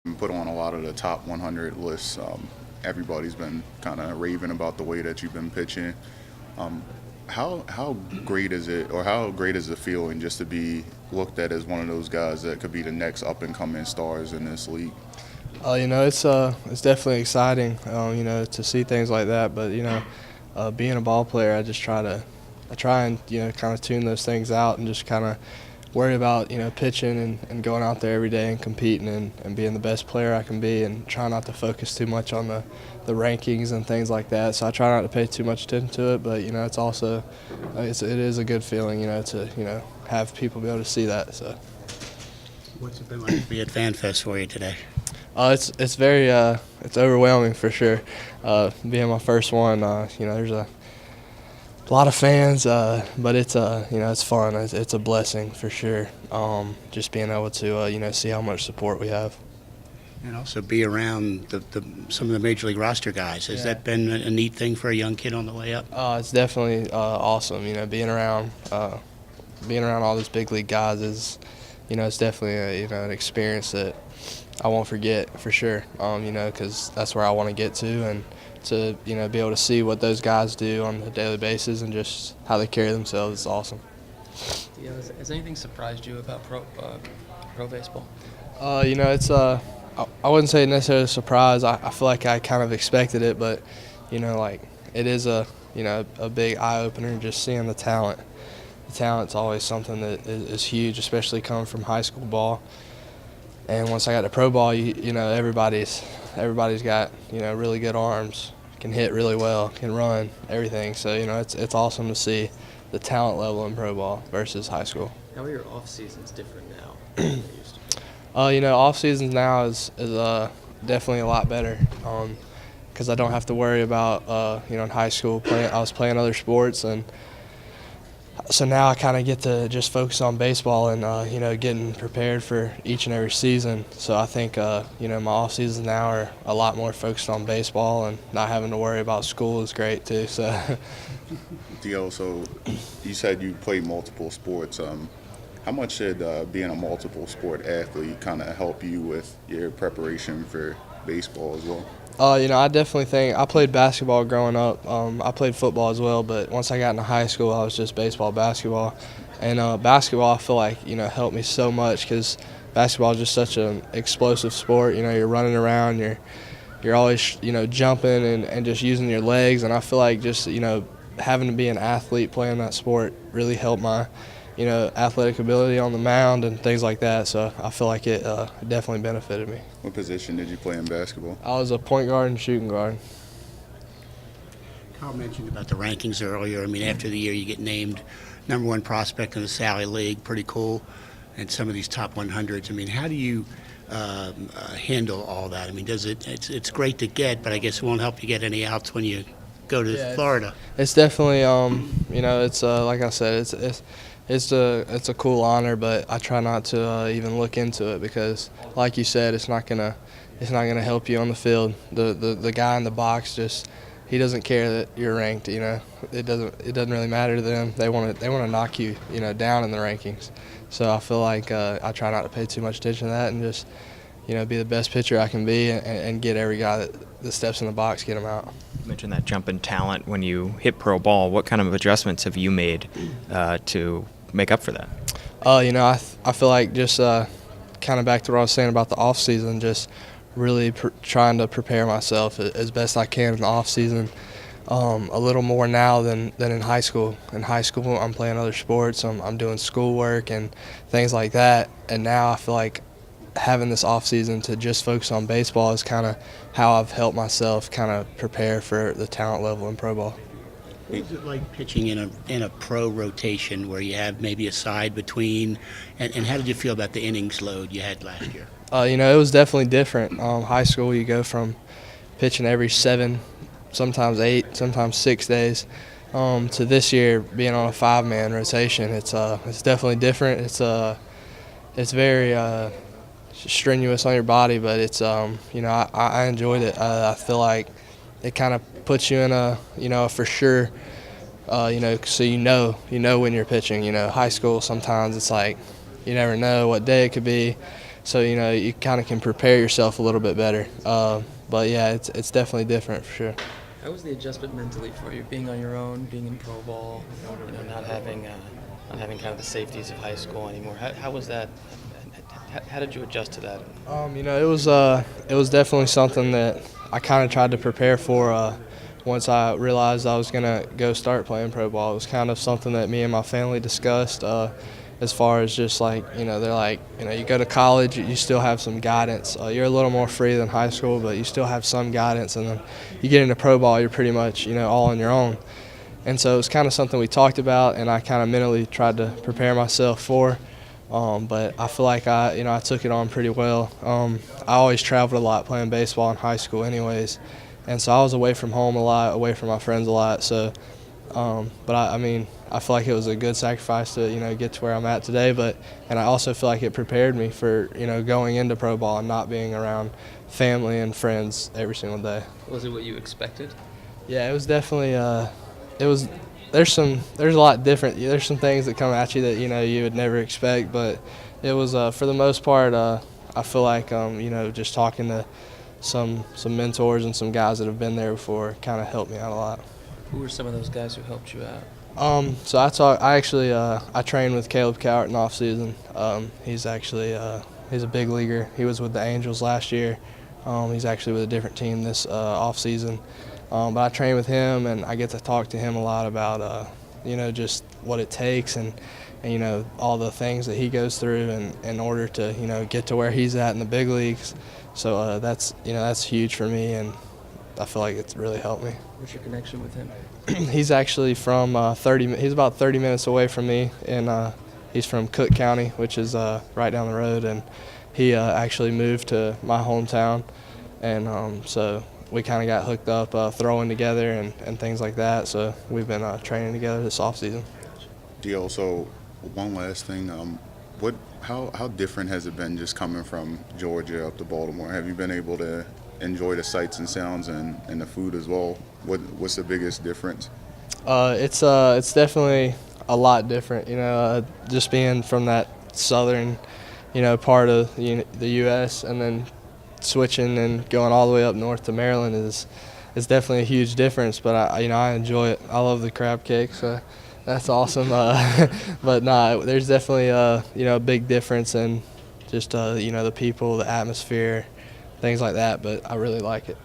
Been put on a lot of the top 100 lists. Everybody's been kind of raving about the way that you've been pitching. Um, how great is it, or how great is the feeling just to be looked at as one of those guys that could be the next up and coming stars in this league? It's definitely exciting, to see things like that. But being a ball player, I try and kind of tune those things out and just kind of worry about pitching and going out there every day and competing and being the best player I can be, and try not to focus too much on the rankings and things like that. So I try not to pay too much attention to it. But it's also it is a good feeling, to have people be able to see that. So. What's it been like to be at FanFest for you today? It's very it's overwhelming for sure. Being my first one, there's a lot of fans, but it's fun. It's a blessing for sure. Just being able to see how much support we have. And also be around some of the major league roster guys. Has that been a neat thing for a young kid on the way up? It's definitely awesome. Being around all these big league guys is, it's definitely an experience that I won't forget for sure. Because that's where I want to get to, and to be able to see what those guys do on a daily basis and just how they carry themselves is awesome. Yeah, has anything surprised you about pro baseball? It's I wouldn't say necessarily a surprise. I feel like I kind of expected it, but it is a big eye opener just seeing the talent. The talent's always something that is huge, especially coming from high school ball. And once I got to pro ball, everybody's got really good arms, can hit really well, can run, everything. So it's awesome to see the talent level in pro ball versus high school. How are your off seasons different now than they used to be? Off seasons now is definitely a lot better, because I don't have to worry about in high school I was playing other sports, and so now I kind of get to just focus on baseball and getting prepared for each and every season. So I think my off seasons now are a lot more focused on baseball, and not having to worry about school is great too. So. Dio, so you said you played multiple sports. How much did being a multiple sport athlete kind of help you with your preparation for baseball as well? I definitely think I played basketball growing up. I played football as well, but once I got into high school, I was just baseball, basketball. And basketball, I feel like, helped me so much, because basketball is just such an explosive sport. You're running around, you're always, jumping and just using your legs. And I feel like just, having to be an athlete playing that sport really helped my, athletic ability on the mound and things like that. So I feel like it definitely benefited me. What position did you play in basketball? I was a point guard and shooting guard. Carl mentioned about the rankings earlier. I mean, after the year you get named #1 prospect in the Sally League, pretty cool, and some of these top 100s. I mean, how do you handle all that? I mean, it's great to get, but I guess it won't help you get any outs when you go to Florida. It's definitely, it's like I said, it's a cool honor, but I try not to even look into it, because, like you said, it's not gonna help you on the field. The guy in the box he doesn't care that you're ranked. It doesn't really matter to them. They want to knock you down in the rankings. So I feel like I try not to pay too much attention to that, and just be the best pitcher I can be, and get every guy that steps in the box, get him out. You mentioned that jump in talent when you hit pro ball. What kind of adjustments have you made to make up for that? I feel like just kind of back to what I was saying about the off season, just really trying to prepare myself as best I can in the off season. A little more now than in high school. In high school, I'm playing other sports. I'm doing schoolwork and things like that. And now I feel like having this off season to just focus on baseball is kind of how I've helped myself kind of prepare for the talent level in pro ball. What is it like pitching in a pro rotation where you have maybe a side between, and how did you feel about the innings load you had last year? It was definitely different. High school, you go from pitching every 7, sometimes 8, sometimes 6 days, to this year being on a 5-man rotation. It's definitely different. It's very strenuous on your body, but it's I enjoyed it. I feel like it kind of puts you in a for sure, so you know when you're pitching. High school, sometimes it's like you never know what day it could be. so you kind of can prepare yourself a little bit better. But yeah, it's definitely different for sure. How was the adjustment mentally for you, being on your own, being in pro ball, not having kind of the safeties of high school anymore? How was that? How did you adjust to that? It was definitely something that I kind of tried to prepare for. Once I realized I was gonna go start playing pro ball, it was kind of something that me and my family discussed. As far as just they're like, you go to college, you still have some guidance. You're a little more free than high school, but you still have some guidance. And then you get into pro ball, you're pretty much, all on your own. And so it was kind of something we talked about, and I kind of mentally tried to prepare myself for. But I feel like I took it on pretty well. I always traveled a lot playing baseball in high school anyways. And so I was away from home a lot, away from my friends a lot. So, but I feel like it was a good sacrifice to, get to where I'm at today. And I also feel like it prepared me for, going into pro ball and not being around family and friends every single day. Was it what you expected? Yeah, it was definitely, there's a lot different. There's some things that come at you that, you would never expect. But it was, for the most part, I feel like, just talking to some mentors and some guys that have been there before kind of helped me out a lot. Who were some of those guys who helped you out? So I trained with Caleb Cowart in off season. He's actually he's a big leaguer. He was with the Angels last year. He's actually with a different team this off season. But I train with him, and I get to talk to him a lot about just what it takes and all the things that he goes through in order to get to where he's at in the big leagues. So that's huge for me, and I feel like it's really helped me. What's your connection with him? He's actually from he's about 30 minutes away from me, and he's from Cook County, which is right down the road, and he actually moved to my hometown, and so we kind of got hooked up throwing together and things like that. So we've been training together this off season. Dio, so one last thing, how different has it been just coming from Georgia up to Baltimore? Have you been able to enjoy the sights and sounds and the food as well? What's the biggest difference? It's definitely a lot different. Just being from that southern, part of the U.S. and then switching and going all the way up north to Maryland is definitely a huge difference. But I enjoy it. I love the crab cake, so that's awesome. But there's definitely a big difference in just the people, the atmosphere, things like that. But I really like it.